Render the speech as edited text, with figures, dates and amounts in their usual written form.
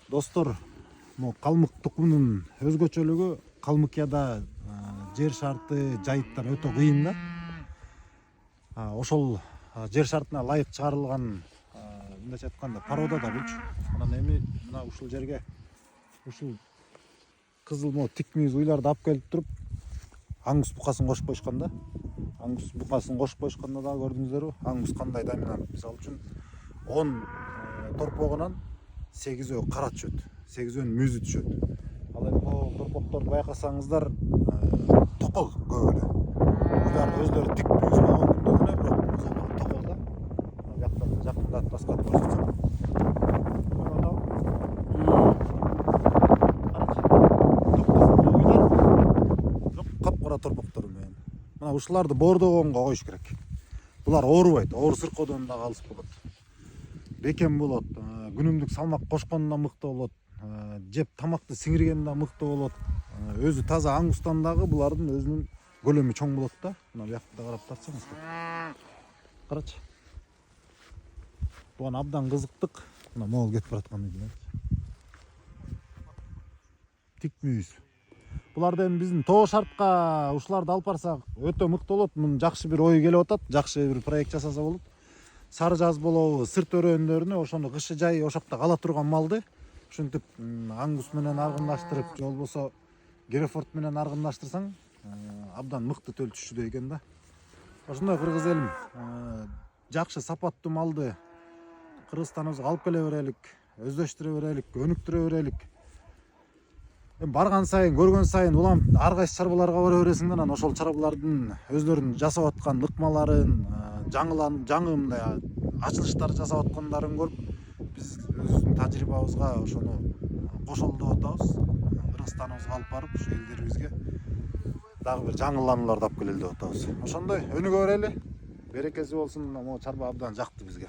Достор, калмык тукумунун өзгөчөлүгү Калмыкияда жер шарты жайыттан өтө кыйын да. Ошол жер шартына ылайык чыгарылган мындайча айтканда порода да булчу. Анан эми мына ушул жерге ушул кызыл тик мүйүз уйларды алып келип туруп аңгус букасын кошуп коюшкан да. Аңгус букасын кошуп коюшканда да көрдүңүздөрбү? Аңгус кандай доминант? Мисалы үчүн 10 торпогунан 8 кара түшөт, 8 мүйүзү түшөт. Ал эми могу торпокторду байкасаңыздар токол көп эле. Булар өздөрү тик мүйүз болгондугуна бирок мисалы токол да. Бияктан жакындатып таскатып көрсөтсөм. Капкара торпоктор менен. Мына ушуларды боордогонго коюш керек. Булар оорубайт, оор сыркоодон да калыс болот. Бекем болот, күнүмдүк салмак кошкондо мыкты болот, жеп тамакты сиңиргенде мыкты болот. Өзү таза аңгустан дагы булардын өзүнүн көлөмү чоң болот да. Мына биякта карап татсаңыз. Карачы. Буган абдан кызыктык. Мына могул кетип бараткан экен. Тик мүйүз. Буларды эми биздин тоо шартка ушуларды алып барсак өтө мыкты болот. Мунун жакшы бир ою келип атат, жакшы бир проект жасаса болот. Сары жаз болобу, сырт өрөөндарына ошону кышы жай ошокто кала турган малды ушинтип аңгус менен аргындаштырып, же болбосо Герефорд менен аргындаштырсаң, абдан мыкты төлтүшчүдөй экен да. Ошондой кыргыз элим, жакшы сапаттуу малды Кыргызстаныбызга алып келе берелик, өздөштүрө берелик, өнүктүрө берелик. Барган сайын, көргөн сайын улам ар кайсы чарбаларга бара бересиң да, анан ошол чарбалардын өздөрүнүн жасап аткан ыкмаларын, жаңы мындай ачылыштар жасап аткандарын көрүп, биз өзүбүздүн тажрыйбабызга ошону кошолу деп атабыз. Кыргызстаныбызга алып барып, ушу элдерибизге дагы бир жаңыланууларды алып келели деп атабыз. Ошондой өнүгө берели. Берекеси болсун. Могу чарба абдан жакты бизге.